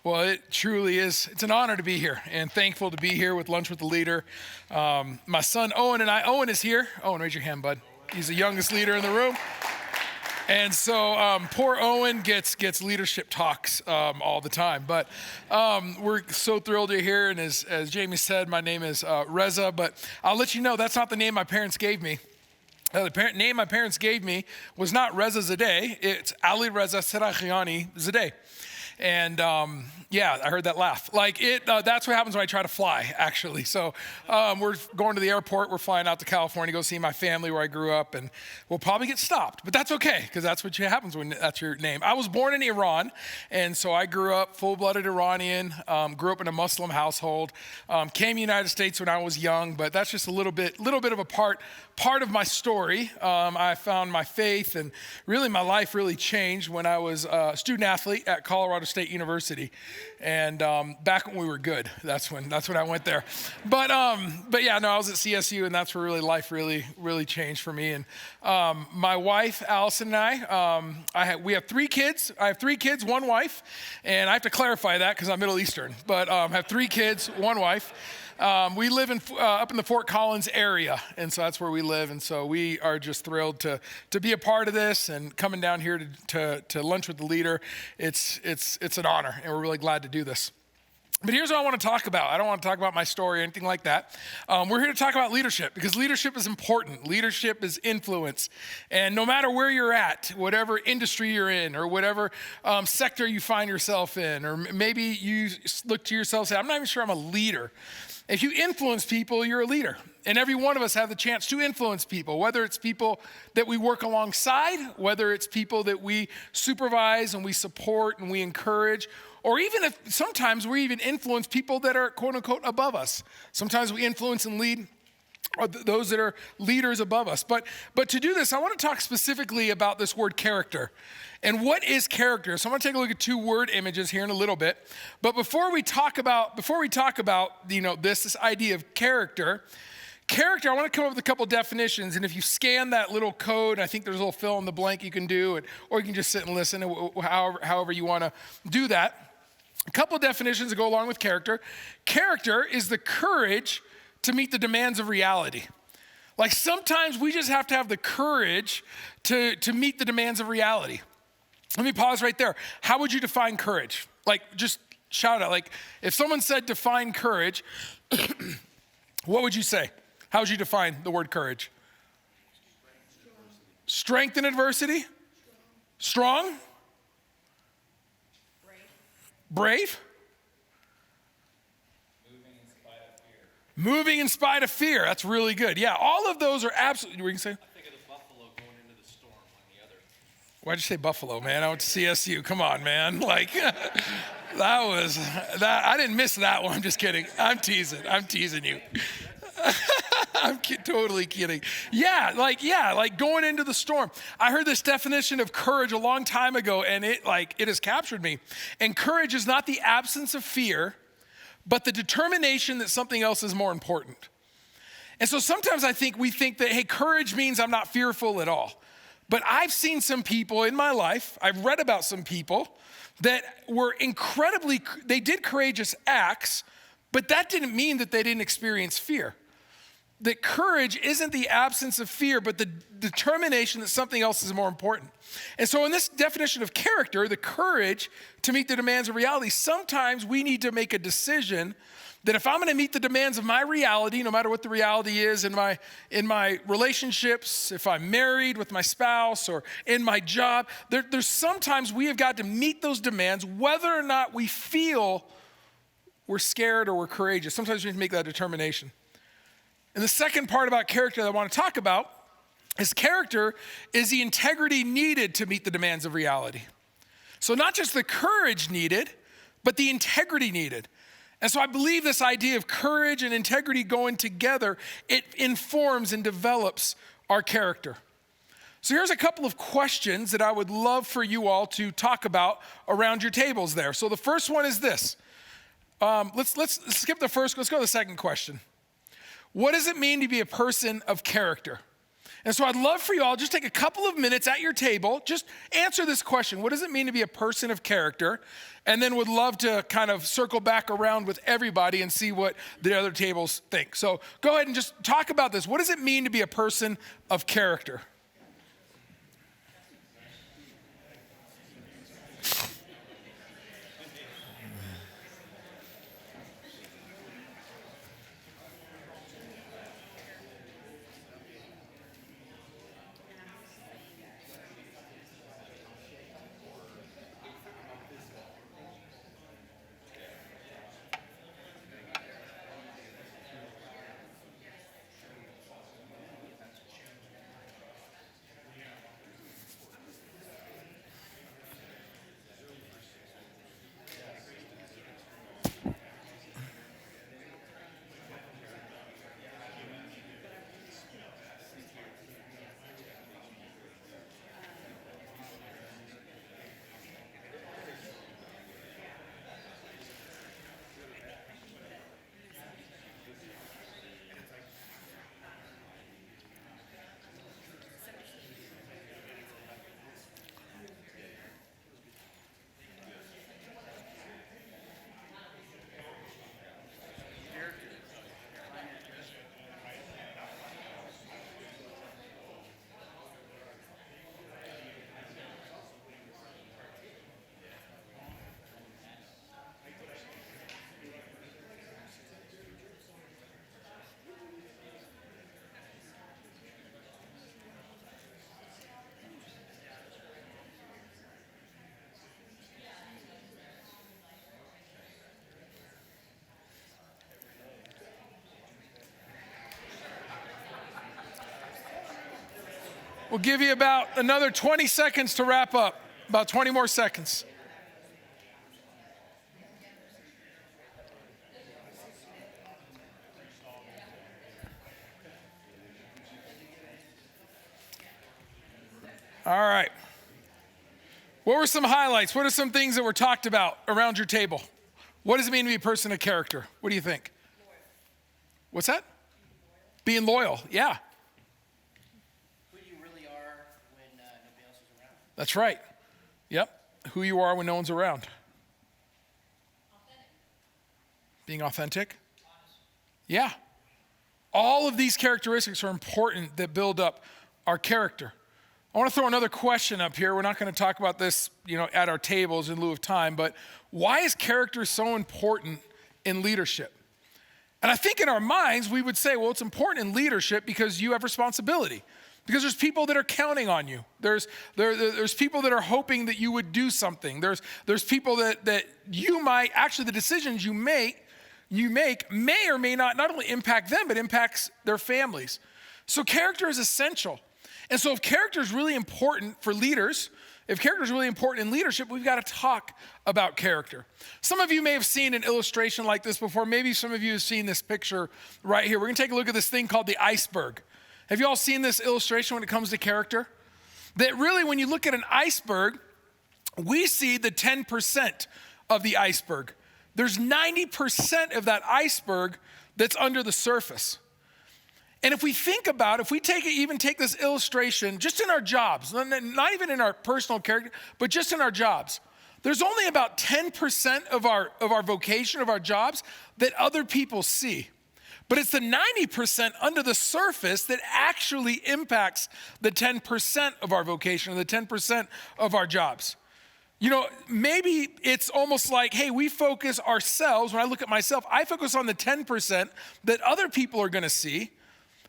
Well, it truly is. It's an honor to be here and thankful to be here with Lunch with the Leader. My son Owen and I, Owen is here. Owen, raise your hand, bud. He's the youngest leader in the room. And so poor Owen gets leadership talks all the time. But we're so thrilled you're here. And as Jamie said, my name is Reza. But I'll let you know, that's not the name my parents gave me. The name my parents gave me was not Reza Zadeh. It's Ali Reza Serachiani Zadeh. And yeah, I heard that laugh. That's what happens when I try to fly, actually. So we're going to the airport. We're flying out to California to go see my family where I grew up. And we'll probably get stopped. But that's okay, because that's what happens when that's your name. I was born in Iran. And so I grew up full-blooded Iranian, grew up in a Muslim household, came to the United States when I was young. But that's just a little bit of a part of my story. I found my faith, and really my life really changed when I was a student athlete at Colorado State University. And back when we were good, that's when I went there. But yeah, no, I was at CSU, and that's where really life really changed for me. And my wife, Allison, and we have 3 kids. I have 3 kids, 1 wife, and I have to clarify that because I'm Middle Eastern. But I have 3 kids, 1 wife. We live up in the Fort Collins area, and so that's where we live. And so we are just thrilled to be a part of this and coming down here to lunch with the leader. It's an honor, and we're really glad to do this. But here's what I want to talk about. I don't want to talk about my story or anything like that. We're here to talk about leadership, because leadership is important. Leadership is influence. And no matter where you're at, whatever industry you're in, or whatever sector you find yourself in, or maybe you look to yourself and say, I'm not even sure I'm a leader. If you influence people, you're a leader. And every one of us have the chance to influence people, whether it's people that we work alongside, whether it's people that we supervise and we support and we encourage, or even if sometimes we even influence people that are quote unquote above us. Sometimes we influence and lead those that are leaders above us. But to do this, I want to talk specifically about this word character. And what is character? So I'm going to take a look at 2 word images here in a little bit. But before we talk about this idea of character, I want to come up with a couple definitions. And if you scan that little code, I think there's a little fill in the blank you can do, or you can just sit and listen, however you want to do that. A couple definitions that go along with character. Character is the courage to meet the demands of reality. Like sometimes we just have to have the courage to meet the demands of reality. Let me pause right there. How would you define courage? Like, just shout out. Like, if someone said define courage, what would you say? How would you define the word courage? Strength in adversity? Strong? Brave? Moving in spite of fear. That's really good. Yeah, all of those are absolutely, what you can say? I think of the buffalo going into the storm on the other. Why'd you say buffalo, man? I went to CSU. Come on, man. Like, I didn't miss that one. I'm just kidding. I'm teasing you. I'm totally kidding. Yeah, like going into the storm. I heard this definition of courage a long time ago, and it has captured me. And courage is not the absence of fear, but the determination that something else is more important. And so sometimes we think that, hey, courage means I'm not fearful at all. But I've seen some people in my life, I've read about some people that were they did courageous acts, but that didn't mean that they didn't experience fear. That courage isn't the absence of fear, but the determination that something else is more important. And so in this definition of character, the courage to meet the demands of reality, sometimes we need to make a decision that if I'm going to meet the demands of my reality, no matter what the reality is in my relationships, if I'm married with my spouse or in my job, there's sometimes we have got to meet those demands whether or not we feel we're scared or we're courageous. Sometimes we need to make that determination. And the second part about character that I want to talk about is character is the integrity needed to meet the demands of reality. So not just the courage needed, but the integrity needed. And so I believe this idea of courage and integrity going together, it informs and develops our character. So here's a couple of questions that I would love for you all to talk about around your tables there. So the first one is this. Let's skip the first, let's go to the second question. What does it mean to be a person of character? And so I'd love for you all, just take a couple of minutes at your table, just answer this question. What does it mean to be a person of character? And then would love to kind of circle back around with everybody and see what the other tables think. So go ahead and just talk about this. What does it mean to be a person of character? We'll give you about another 20 seconds to wrap up, about 20 more seconds. All right. What were some highlights? What are some things that were talked about around your table? What does it mean to be a person of character? What do you think? What's that? Being loyal, yeah. That's right. Yep. Who you are when no one's around. Authentic. Being authentic. Honest. Yeah. All of these characteristics are important that build up our character. I want to throw another question up here. We're not going to talk about this, at our tables in lieu of time, but why is character so important in leadership? And I think in our minds, we would say, well, it's important in leadership because you have responsibility. Because there's people that are counting on you. There's people that are hoping that you would do something. There's people that you might, actually the decisions you make may or may not only impact them, but impacts their families. So character is essential. And so if character is really important for leaders, if character is really important in leadership, we've got to talk about character. Some of you may have seen an illustration like this before. Maybe some of you have seen this picture right here. We're going to take a look at this thing called the iceberg. Have you all seen this illustration when it comes to character? That really, when you look at an iceberg, we see the 10% of the iceberg. There's 90% of that iceberg that's under the surface. And if we think about, if we take this illustration just in our jobs, not even in our personal character, but just in our jobs, there's only about 10% of our vocation, of our jobs, that other people see. But it's the 90% under the surface that actually impacts the 10% of our vocation, the 10% of our jobs. Maybe it's almost like, hey, we focus ourselves, when I look at myself, I focus on the 10% that other people are gonna see.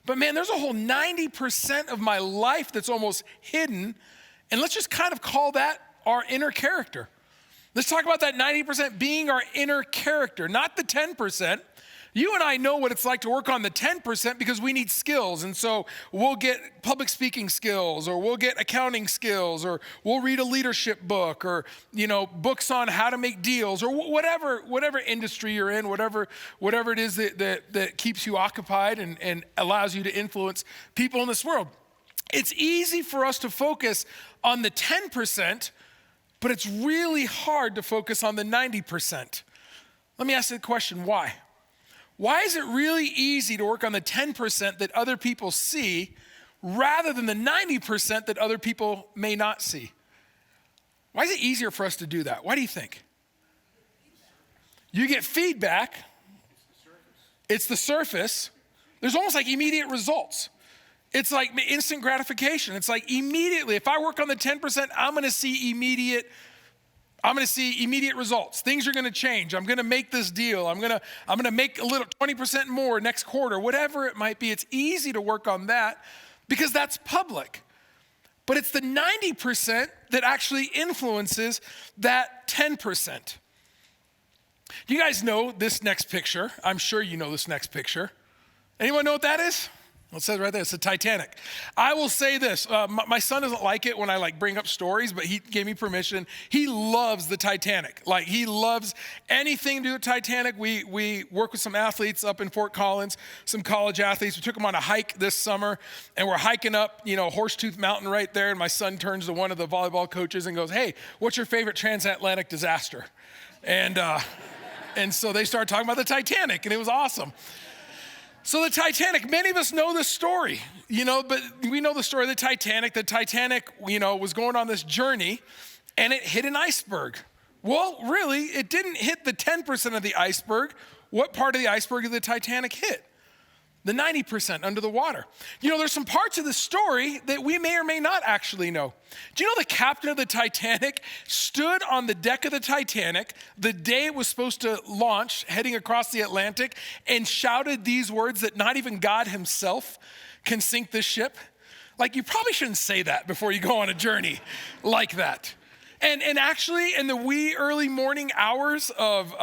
But man, there's a whole 90% of my life that's almost hidden. And let's just kind of call that our inner character. Let's talk about that 90% being our inner character, not the 10%. You and I know what it's like to work on the 10% because we need skills. And so we'll get public speaking skills, or we'll get accounting skills, or we'll read a leadership book, or, books on how to make deals, or whatever industry you're in, whatever it is that keeps you occupied and allows you to influence people in this world. It's easy for us to focus on the 10%, but it's really hard to focus on the 90%. Let me ask you the question, why? Why is it really easy to work on the 10% that other people see rather than the 90% that other people may not see? Why is it easier for us to do that? Why do you think? You get feedback. It's the surface. There's almost like immediate results. It's like instant gratification. It's like immediately, if I work on the 10%, I'm going to see immediate results. Things are going to change. I'm going to make this deal. I'm going to make a little 20% more next quarter, whatever it might be. It's easy to work on that because that's public. But it's the 90% that actually influences that 10%. Do you guys know this next picture? I'm sure you know this next picture. Anyone know what that is? Well, it says right there, it's the Titanic. I will say this, my son doesn't like it when I bring up stories, but he gave me permission. He loves the Titanic. He loves anything to do with Titanic. We work with some athletes up in Fort Collins, some college athletes. We took them on a hike this summer, and we're hiking up, Horsetooth Mountain right there, and my son turns to one of the volleyball coaches and goes, "Hey, what's your favorite transatlantic disaster?" And so they started talking about the Titanic, and it was awesome. So the Titanic, many of us know this story, but we know the story of the Titanic. The Titanic, was going on this journey and it hit an iceberg. Well, really, it didn't hit the 10% of the iceberg. What part of the iceberg did the Titanic hit? The 90% under the water. There's some parts of the story that we may or may not actually know. Do you know the captain of the Titanic stood on the deck of the Titanic the day it was supposed to launch, heading across the Atlantic, and shouted these words that not even God himself can sink this ship? You probably shouldn't say that before you go on a journey like that. And actually, in the wee early morning hours of,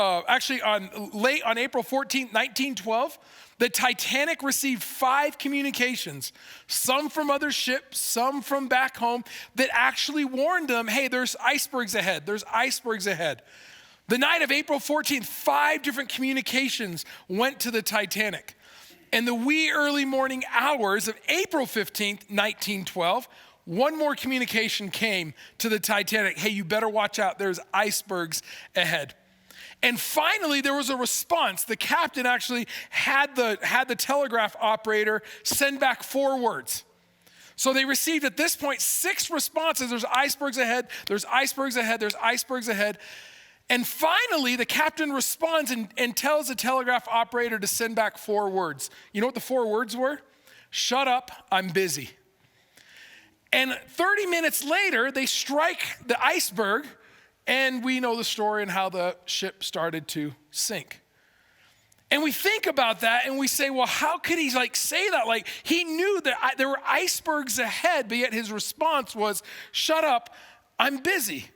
late on April 14th, 1912, the Titanic received 5 communications, some from other ships, some from back home, that actually warned them, hey, there's icebergs ahead, there's icebergs ahead. The night of April 14th, 5 different communications went to the Titanic. In the wee early morning hours of April 15th, 1912, one more communication came to the Titanic. Hey, you better watch out, there's icebergs ahead. And finally, there was a response. The captain actually had the telegraph operator send back 4 words. So they received at this point 6 responses. There's icebergs ahead, there's icebergs ahead, there's icebergs ahead. And finally, the captain responds and tells the telegraph operator to send back 4 words. You know what the 4 words were? Shut up, I'm busy. And 30 minutes later, they strike the iceberg, and we know the story and how the ship started to sink. And we think about that and we say, well, how could he say that? He knew that there were icebergs ahead, but yet his response was, shut up, I'm busy.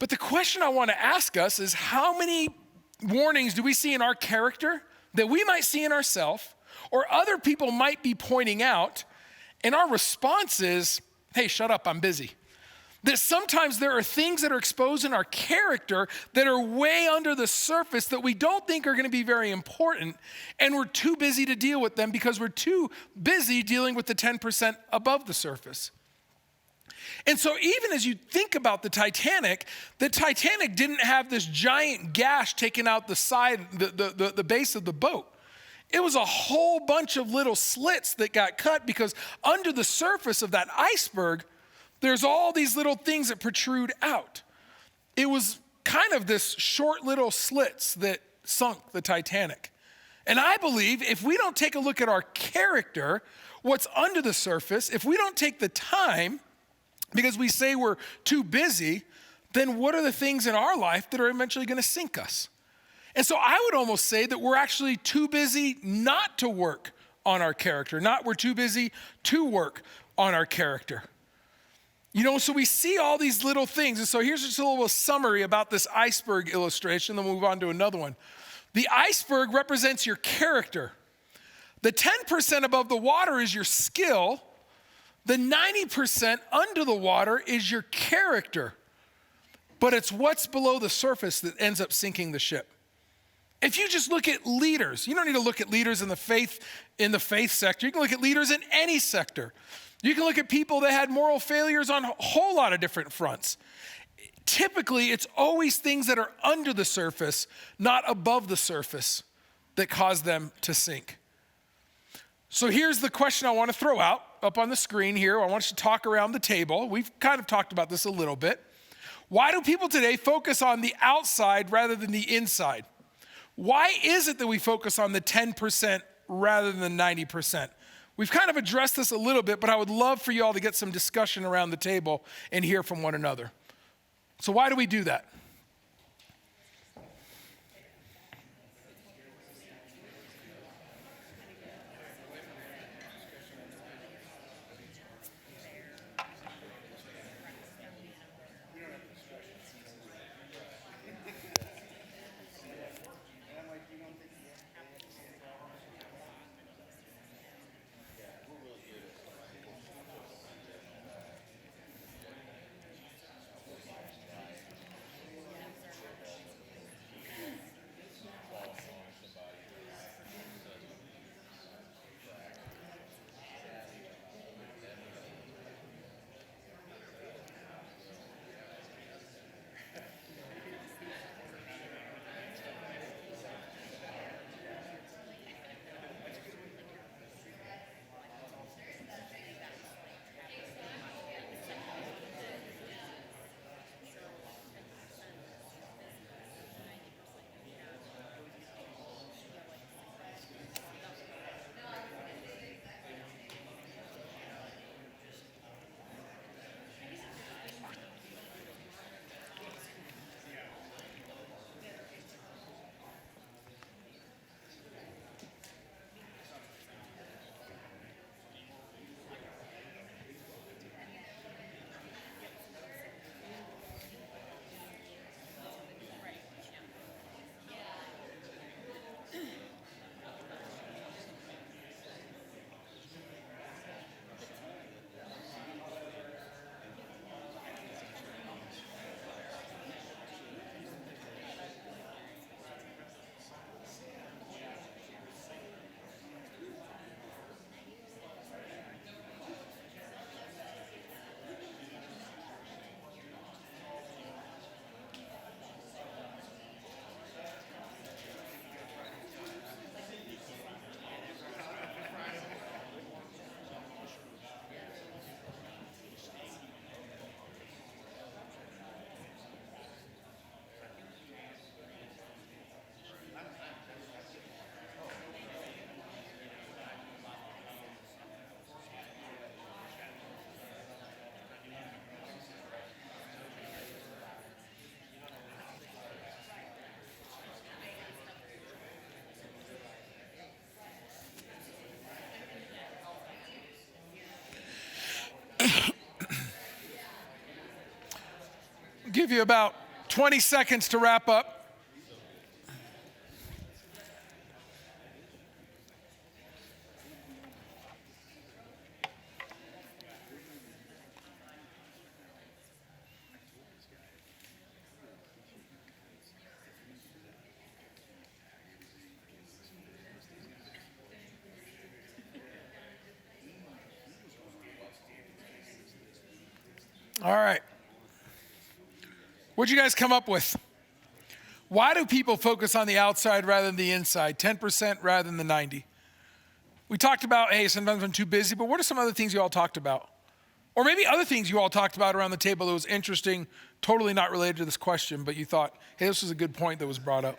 But the question I want to ask us is, how many warnings do we see in our character that we might see in ourselves or other people might be pointing out, and our response is, hey, shut up, I'm busy. That sometimes there are things that are exposed in our character that are way under the surface that we don't think are going to be very important, and we're too busy to deal with them because we're too busy dealing with the 10% above the surface. And so even as you think about the Titanic didn't have this giant gash taken out the side, the base of the boat. It was a whole bunch of little slits that got cut because under the surface of that iceberg, there's all these little things that protrude out. It was kind of this short little slits that sunk the Titanic. And I believe if we don't take a look at our character, what's under the surface, if we don't take the time, because we say we're too busy, then what are the things in our life that are eventually going to sink us? And so I would almost say that we're actually too busy not to work on our character, not we're too busy to work on our character. So we see all these little things. And so here's just a little summary about this iceberg illustration, then we'll move on to another one. The iceberg represents your character. The 10% above the water is your skill. The 90% under the water is your character. But it's what's below the surface that ends up sinking the ship. If you just look at leaders, you don't need to look at leaders in the faith sector. You can look at leaders in any sector. You can look at people that had moral failures on a whole lot of different fronts. Typically, it's always things that are under the surface, not above the surface, that cause them to sink. So here's the question I want to throw out. up on the screen here. I want us to talk around the table. We've kind of talked about this a little bit. Why do people today focus on the outside rather than the inside? Why is it that we focus on the 10% rather than the 90%? We've kind of addressed this a little bit, but I would love for you all to get some discussion around the table and hear from one another. So why do we do that? Give you about 20 seconds to wrap up. All right. What'd you guys come up with? Why do people focus on the outside rather than the inside? 10% rather than the 90%? We talked about, hey, sometimes I'm too busy, but what are some other things you all talked about? Or maybe other things you all talked about around the table that was interesting, totally not related to this question, but you thought, hey, this was a good point that was brought up.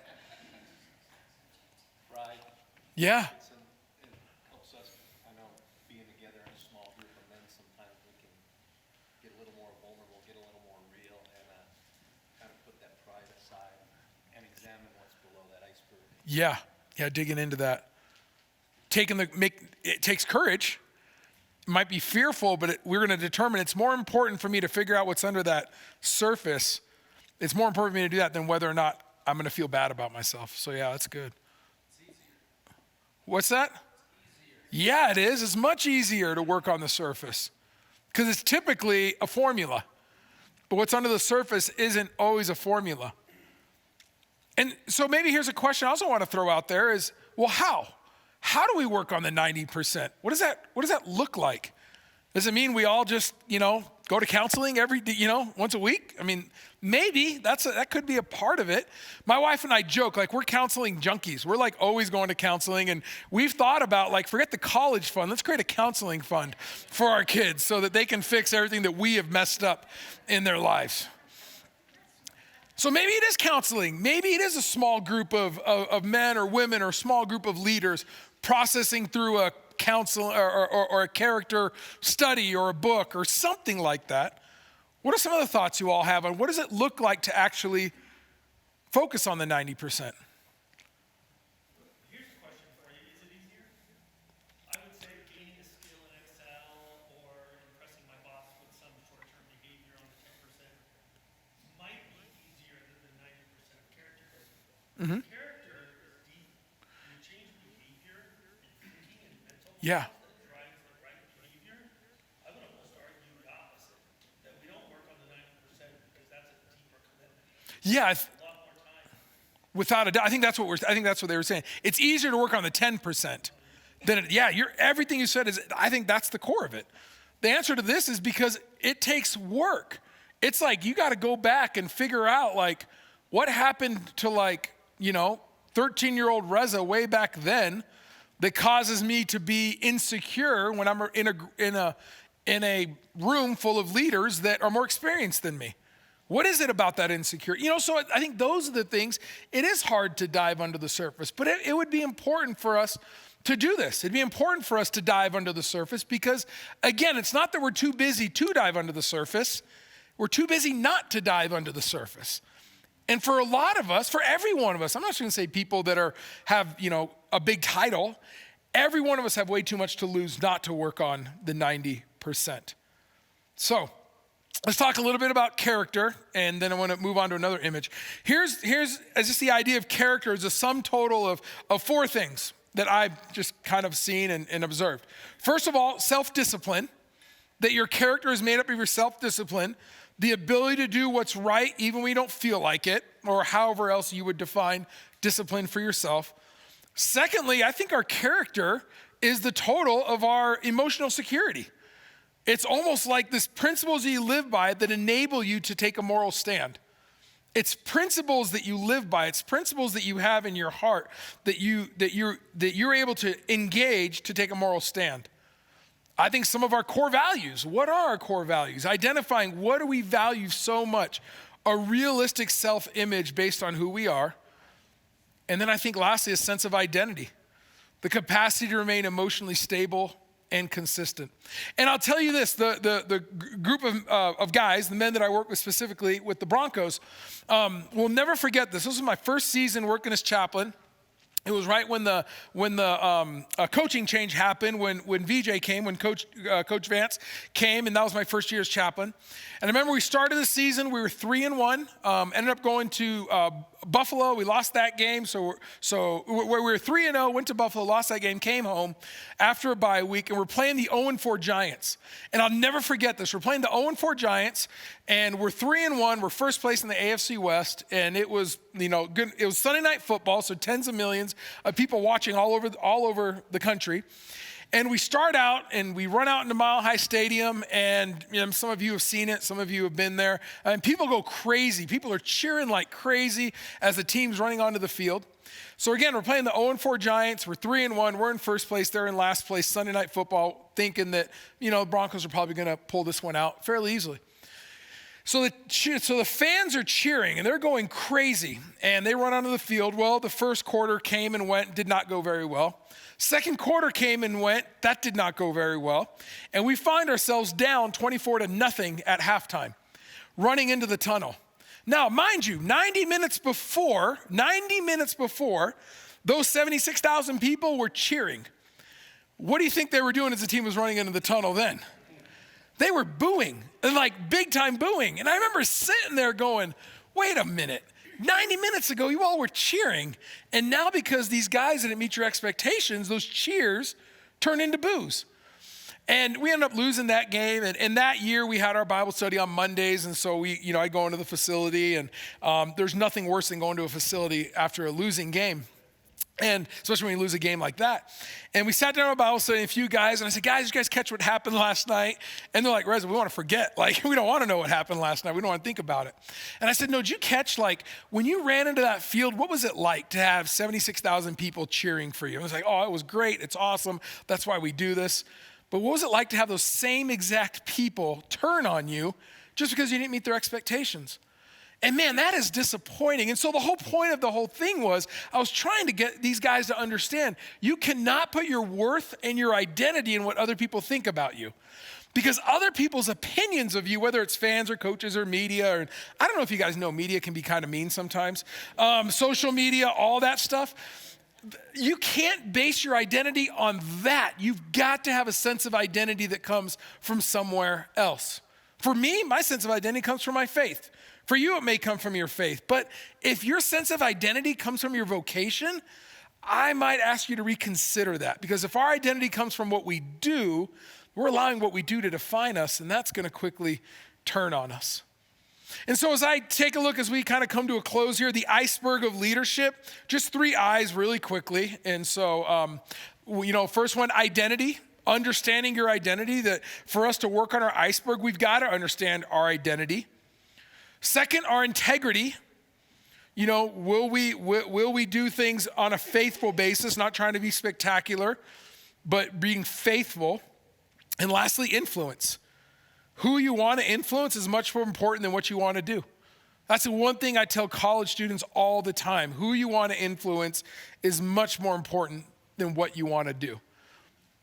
Pride. Yeah. It helps us, I know, being together in a small group, and then sometimes we can get a little more vulnerable, get a little more real, and kind of put that pride aside and examine what's below that iceberg. Yeah, digging into that. It takes courage. It might be fearful, but we're going to determine it's more important for me to figure out what's under that surface. It's more important for me to do that than whether or not I'm going to feel bad about myself. So yeah, that's good. What's that? Yeah, it is. It's much easier to work on the surface because it's typically a formula. But what's under the surface isn't always a formula. And so maybe here's a question I also want to throw out there is, well, how? How do we work on the 90%? What does that look like? Does it mean we all just, go to counseling once a week? I mean, maybe that could be a part of it. My wife and I joke, like, we're counseling junkies. We're like always going to counseling, and we've thought about, like, forget the college fund. Let's create a counseling fund for our kids so that they can fix everything that we have messed up in their lives. So maybe it is counseling. Maybe it is a small group of men or women or a small group of leaders processing through a counsel or a character study or a book or something like that. What are some of the thoughts you all have on what does it look like to actually focus on the 90%? Here's a question for you. Is it easier? I would say gaining a skill in Excel or impressing my boss with some short-term behavior on the 10% might be easier than the 90% of character. Character is deep. You change behavior and thinking and mental Yeah. that drives the right behavior. I would almost argue the opposite, that we don't work on the 90% because that's a deeper commitment. Yeah, A lot more time. without a doubt. I think that's what they were saying. It's easier to work on the 10% than everything you said I think that's the core of it. The answer to this is because it takes work. It's like you got to go back and figure out, like, what happened to, like, 13-year-old Reza way back then that causes me to be insecure when I'm in a room full of leaders that are more experienced than me. What is it about that insecurity? So I think those are the things. It is hard to dive under the surface, but it would be important for us to do this. It'd be important for us to dive under the surface because, again, it's not that we're too busy to dive under the surface. We're too busy not to dive under the surface. And for a lot of us, for every one of us, I'm not just going to say people that have a big title. Every one of us have way too much to lose not to work on the 90%. So let's talk a little bit about character, and then I want to move on to another image. Here's just the idea of character is a sum total of four things that I've just kind of seen and observed. First of all, self-discipline, that your character is made up of your self-discipline, the ability to do what's right even when you don't feel like it, or however else you would define discipline for yourself. Secondly, I think our character is the total of our emotional security. It's almost like this principles that you live by that enable you to take a moral stand. It's principles that you live by. It's principles that you have in your heart that you're able to engage to take a moral stand. I think some of our core values, what are our core values? Identifying what do we value so much? A realistic self-image based on who we are. And then I think lastly, a sense of identity. The capacity to remain emotionally stable and consistent. And I'll tell you this, the group of guys, the men that I work with specifically with the Broncos, will never forget this. This was my first season working as chaplain. It was right when the coaching change happened, when VJ came, when Coach Vance came, and that was my first year as chaplain. And I remember we started the season, we were 3-1, ended up going to Buffalo. We lost that game, so we were 3-0, went to Buffalo, lost that game, came home after a bye week, and we're playing the 0-4 Giants. And I'll never forget this. We're playing the 0-4 Giants, and we're 3-1. We're first place in the AFC West, and it was good. It was Sunday Night Football, so tens of millions of people watching all over the country. And we start out and we run out into Mile High Stadium, and some of you have seen it, some of you have been there, and people go crazy. People are cheering like crazy as the team's running onto the field. So again, we're playing the 0-4 Giants. We're 3-1. We're in first place. They're in last place. Sunday Night Football, thinking that the Broncos are probably going to pull this one out fairly easily. So the fans are cheering, and they're going crazy, and they run onto the field. Well, the first quarter came and went, did not go very well. Second quarter came and went, that did not go very well. And we find ourselves down 24-0 at halftime, running into the tunnel. Now, mind you, 90 minutes before, those 76,000 people were cheering. What do you think they were doing as the team was running into the tunnel then? They were booing, and like big time booing. And I remember sitting there going, wait a minute, 90 minutes ago you all were cheering. And now because these guys didn't meet your expectations, those cheers turn into boos. And we ended up losing that game. And that year we had our Bible study on Mondays. And so I go into the facility, and there's nothing worse than going to a facility after a losing game. And especially when you lose a game like that. And we sat down at a Bible study, a few guys, and I said, guys, you guys catch what happened last night? And they're like, Reza, we want to forget. Like, we don't want to know what happened last night. We don't want to think about it. And I said, no, did you catch, like, when you ran into that field, what was it like to have 76,000 people cheering for you? And I was like, oh, it was great. It's awesome. That's why we do this. But what was it like to have those same exact people turn on you just because you didn't meet their expectations? And man, that is disappointing. And so the whole point of the whole thing was I was trying to get these guys to understand you cannot put your worth and your identity in what other people think about you. Because other people's opinions of you, whether it's fans or coaches or media, or I don't know if you guys know media can be kind of mean sometimes, social media, all that stuff. You can't base your identity on that. You've got to have a sense of identity that comes from somewhere else. For me, my sense of identity comes from my faith. For you, it may come from your faith. But if your sense of identity comes from your vocation, I might ask you to reconsider that. Because if our identity comes from what we do, we're allowing what we do to define us, and that's going to quickly turn on us. And so as I take a look, as we kind of come to a close here, the iceberg of leadership, just 3 I's really quickly. And so, first one, identity. Understanding your identity, that for us to work on our iceberg, we've got to understand our identity. Second, our integrity. Will we do things on a faithful basis, not trying to be spectacular, but being faithful. And lastly, influence. Who you want to influence is much more important than what you want to do. That's the one thing I tell college students all the time. Who you want to influence is much more important than what you want to do.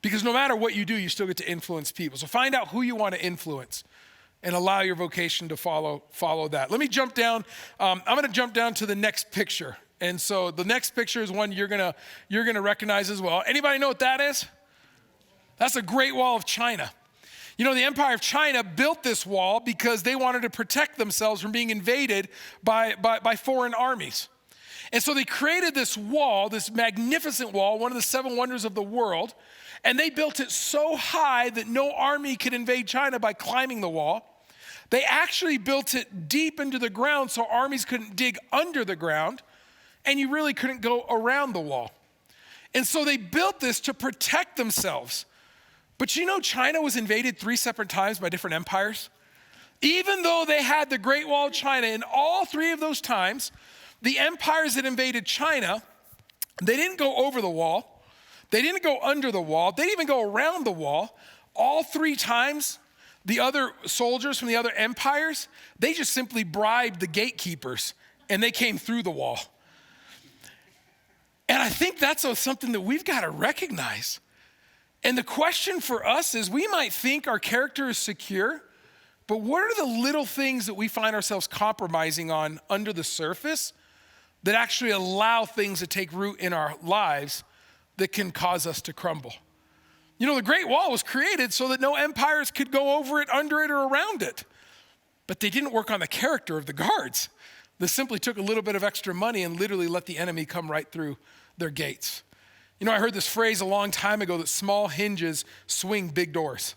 Because no matter what you do, you still get to influence people. So find out who you want to influence and allow your vocation to follow that. Let me jump down. I'm going to jump down to the next picture. And so the next picture is one you're gonna recognize as well. Anybody know what that is? That's the Great Wall of China. The Empire of China built this wall because they wanted to protect themselves from being invaded by foreign armies. And so they created this wall, this magnificent wall, one of the 7 wonders of the world, and they built it so high that no army could invade China by climbing the wall. They actually built it deep into the ground so armies couldn't dig under the ground, and you really couldn't go around the wall. And so they built this to protect themselves. But China was invaded 3 separate times by different empires? Even though they had the Great Wall of China, in all 3 of those times, the empires that invaded China, they didn't go over the wall. They didn't go under the wall. They didn't even go around the wall. All 3 times, the other soldiers from the other empires, they just simply bribed the gatekeepers, and they came through the wall. And I think that's something that we've got to recognize. And the question for us is, we might think our character is secure, but what are the little things that we find ourselves compromising on under the surface that actually allow things to take root in our lives that can cause us to crumble? The Great Wall was created so that no empires could go over it, under it, or around it. But they didn't work on the character of the guards. They simply took a little bit of extra money and literally let the enemy come right through their gates. I heard this phrase a long time ago that small hinges swing big doors.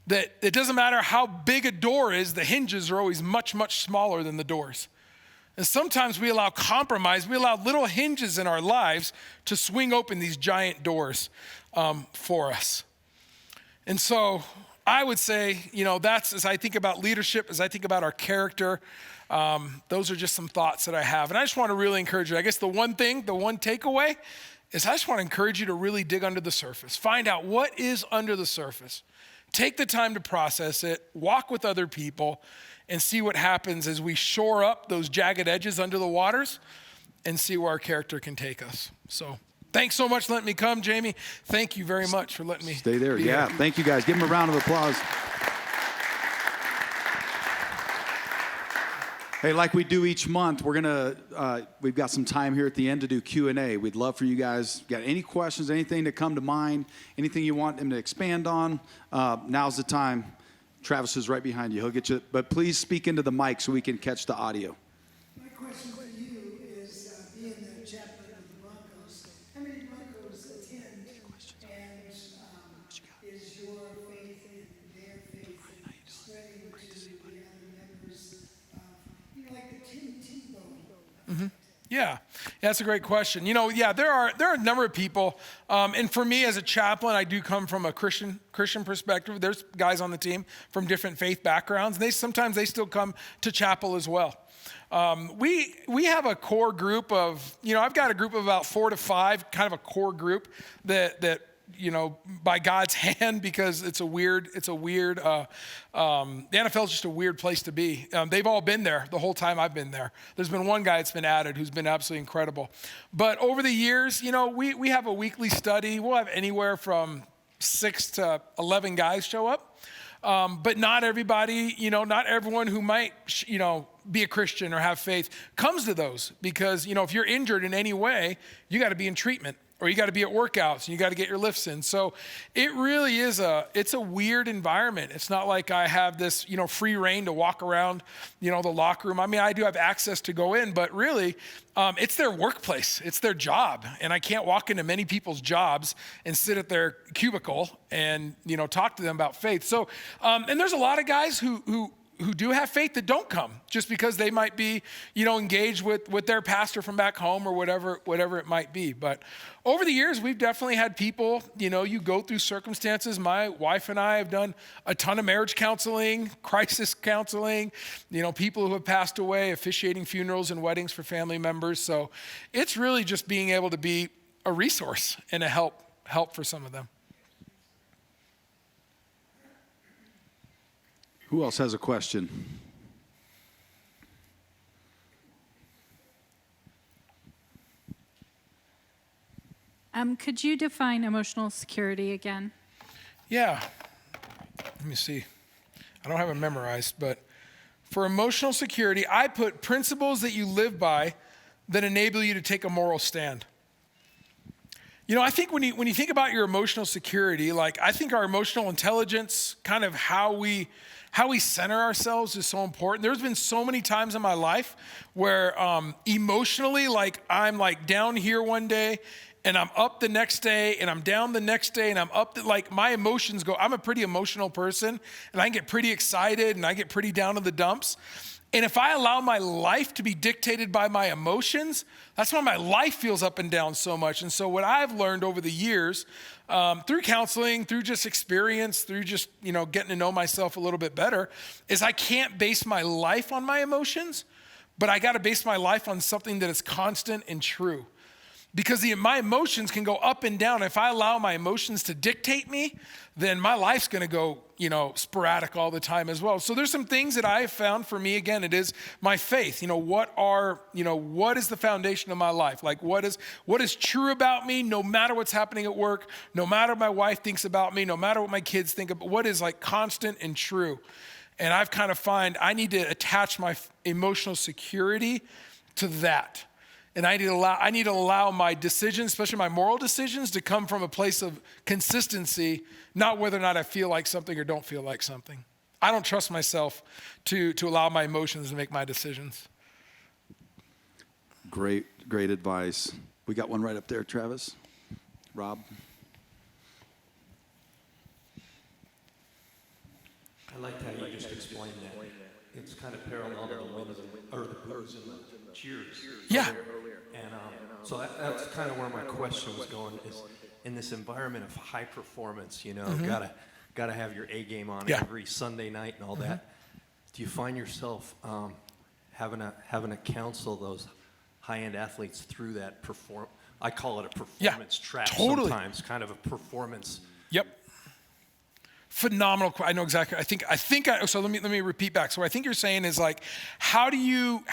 That it doesn't matter how big a door is, the hinges are always much, much smaller than the doors. And sometimes we allow compromise, we allow little hinges in our lives to swing open these giant doors for us. And so I would say, that's, as I think about leadership, as I think about our character, those are just some thoughts that I have. And I just want to really encourage you. I guess the one takeaway is I just want to encourage you to really dig under the surface. Find out what is under the surface. Take the time to process it, walk with other people, and see what happens as we shore up those jagged edges under the waters and see where our character can take us. So thanks so much for letting me come, Jamie. Thank you very much for letting me stay there. Yeah, here. Thank you guys. Give them a round of applause. Hey, like we do each month, we've got some time here at the end to do Q&A. We'd love for you guys, got any questions, anything to come to mind, anything you want them to expand on, now's the time. Travis is right behind you. He'll get you, but please speak into the mic so we can catch the audio. My question for you is, being the chaplain of the Broncos, how many Broncos attend, and is your faith and their faith spreading to the other members, like the Tebow? Yeah. Yeah, that's a great question. Yeah, there are a number of people, and for me as a chaplain, I do come from a Christian perspective. There's guys on the team from different faith backgrounds, and sometimes they still come to chapel as well. We have a core group of, I've got a group of about 4 to 5, kind of a core group that by God's hand, because the NFL is just a weird place to be. They've all been there the whole time I've been there. There's been one guy that's been added who's been absolutely incredible. But over the years, we have a weekly study. We'll have anywhere from 6 to 11 guys show up. But not everybody, not everyone who might, be a Christian or have faith comes to those, because, if you're injured in any way, you got to be in treatment, or you got to be at workouts and you got to get your lifts in. So it really is it's a weird environment. It's not like I have this, free reign to walk around, the locker room. I mean, I do have access to go in, but really it's their workplace. It's their job. And I can't walk into many people's jobs and sit at their cubicle and, talk to them about faith. So, and there's a lot of guys who do have faith that don't come just because they might be, engaged with their pastor from back home or whatever it might be. But over the years, we've definitely had people, you go through circumstances. My wife and I have done a ton of marriage counseling, crisis counseling, people who have passed away, officiating funerals and weddings for family members. So it's really just being able to be a resource and a help for some of them. Who else has a question? Could you define emotional security again? Yeah. Let me see. I don't have it memorized, but for emotional security, I put principles that you live by that enable you to take a moral stand. I think when you think about your emotional security, I think our emotional intelligence, kind of how we center ourselves is so important. There's been so many times in my life where emotionally, I'm down here one day and I'm up the next day and I'm down the next day and I'm up, my emotions go, I'm a pretty emotional person and I get pretty excited and I get pretty down to the dumps. And if I allow my life to be dictated by my emotions, that's why my life feels up and down so much. And so what I've learned over the years, through counseling, through just experience, through just, getting to know myself a little bit better, is I can't base my life on my emotions, but I got to base my life on something that is constant and true. Because my emotions can go up and down. If I allow my emotions to dictate me, then my life's going to go, sporadic all the time as well. So there's some things that I have found for me. Again, it is my faith. What is the foundation of my life? What is true about me, no matter what's happening at work, no matter what my wife thinks about me, no matter what my kids think about, what is constant and true. And I've kind of find I need to attach my emotional security to that. And I need to allow my decisions, especially my moral decisions, to come from a place of consistency, not whether or not I feel like something or don't feel like something. I don't trust myself to allow my emotions to make my decisions. Great advice. We got one right up there, Travis. Rob. I liked how you just explained that. It's kind of parallel to the wins or the boos and the cheers. Yeah. And so that's kind of where my question was going, is in this environment of high performance, gotta have your A game on every Sunday night and all that. Do you find yourself having to counsel those high-end athletes through that I call it a performance trap sometimes, kind of a performance. Yep. Phenomenal. I know exactly. So let me repeat back. So what I think you're saying is how do you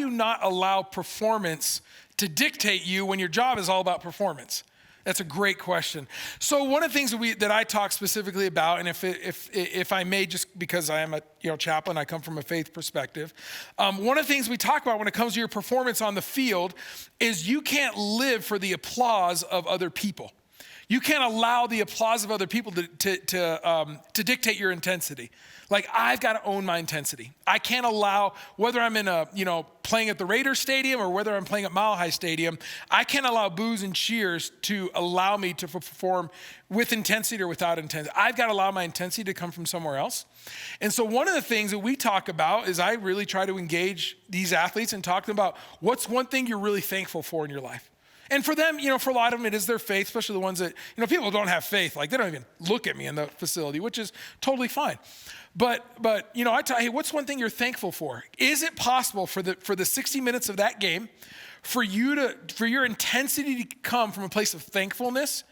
not allow performance to dictate you when your job is all about performance? That's a great question. So one of the things that I talk specifically about, and if I may, just because I am a chaplain, I come from a faith perspective. One of the things we talk about when it comes to your performance on the field is you can't live for the applause of other people. You can't allow the applause of other people to dictate your intensity. Like, I've got to own my intensity. I can't allow, whether I'm in playing at the Raiders Stadium or whether I'm playing at Mile High Stadium, I can't allow boos and cheers to allow me to perform with intensity or without intensity. I've got to allow my intensity to come from somewhere else. And so one of the things that we talk about is I really try to engage these athletes and talk to them about what's one thing you're really thankful for in your life. And for them, for a lot of them, it is their faith, especially the ones that, people don't have faith. Like, they don't even look at me in the facility, which is totally fine. But I tell you, hey, what's one thing you're thankful for? Is it possible for the 60 minutes of that game for your intensity to come from a place of thankfulness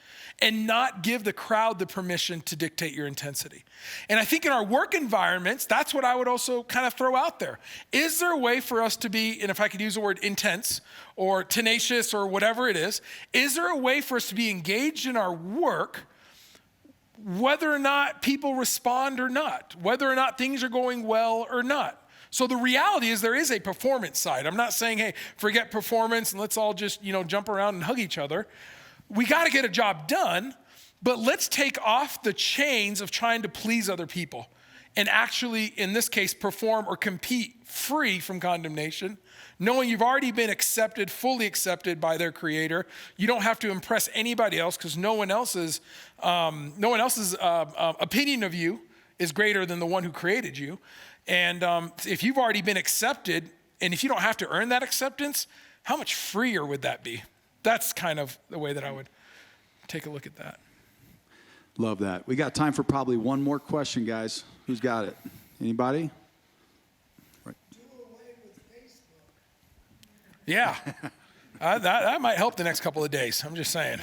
and not give the crowd the permission to dictate your intensity? And I think in our work environments, that's what I would also kind of throw out there. Is there a way for us to be, and if I could use the word intense or tenacious or whatever it is there a way for us to be engaged in our work whether or not people respond or not, whether or not things are going well or not? So the reality is there is a performance side. I'm not saying, hey, forget performance and let's all just, jump around and hug each other. We got to get a job done, but let's take off the chains of trying to please other people and actually, in this case, perform or compete free from condemnation, knowing you've already been fully accepted by their creator. You don't have to impress anybody else because no one else's opinion of you is greater than the one who created you. And if you've already been accepted, and if you don't have to earn that acceptance, how much freer would that be? That's kind of the way that I would take a look at that. Love that. We got time for probably one more question, guys. Who's got it? Anybody? Right. Do away with Facebook. Yeah, that might help the next couple of days. I'm just saying.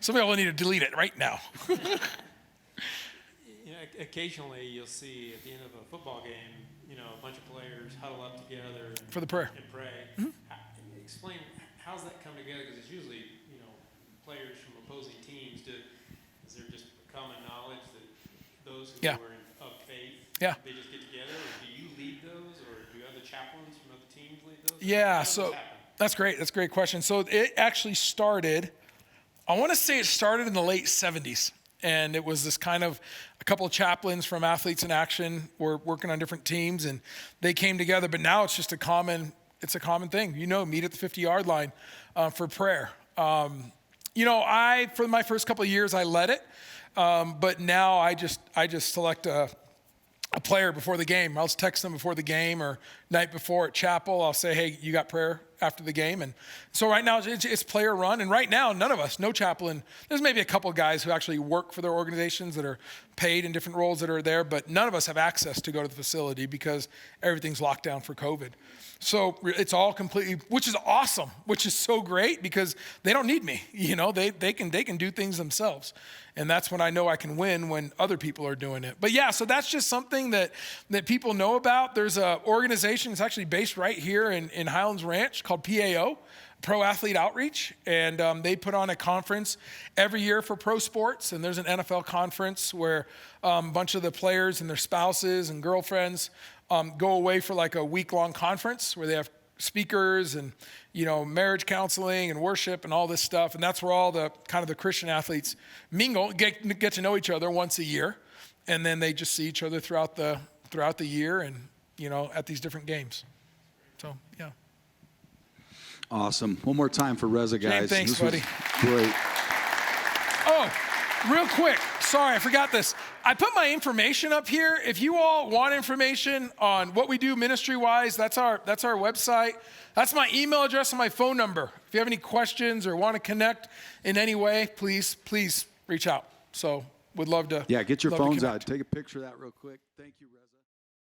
Somebody will need to delete it right now. Occasionally you'll see at the end of a football game, a bunch of players huddle up together For the prayer. And pray. Mm-hmm. Explain, how's that come together? Because it's usually, players from opposing teams. Is there just common knowledge that those who are of faith, they just get together? Or do you lead those, or do other chaplains from other teams lead those? Yeah, so that's great. That's a great question. So it actually started, I want to say it started in the late 70s. And it was this kind of, a couple of chaplains from Athletes in Action were working on different teams, and they came together. But now it's just a common thing. Meet at the 50-yard line for prayer. For my first couple of years, I led it. But now I just select a player before the game. I'll text them before the game or night before at chapel. I'll say, hey, you got prayer after the game? And so right now it's player run. And right now, none of us, no chaplain, there's maybe a couple of guys who actually work for their organizations that are paid in different roles that are there, but none of us have access to go to the facility because everything's locked down for COVID. So it's all completely, which is awesome, which is so great because they don't need me. They can do things themselves. And that's when I know I can win, when other people are doing it. But yeah, so that's just something that people know about. There's an organization, it's actually based right here in Highlands Ranch called PAO, Pro Athlete Outreach. And they put on a conference every year for pro sports. And there's an NFL conference where a bunch of the players and their spouses and girlfriends go away for like a week-long conference where they have speakers and, marriage counseling and worship and all this stuff. And that's where all the kind of the Christian athletes mingle, get to know each other once a year. And then they just see each other throughout the year and, at these different games. So, yeah. Awesome. One more time for Reza, guys. Thanks, buddy. Great. Oh, real quick. Sorry, I forgot this. I put my information up here. If you all want information on what we do ministry-wise, that's our website. That's my email address and my phone number. If you have any questions or want to connect in any way, please reach out. So would love to. Yeah, get your phones out. connect. Take a picture of that real quick. Thank you, Reza.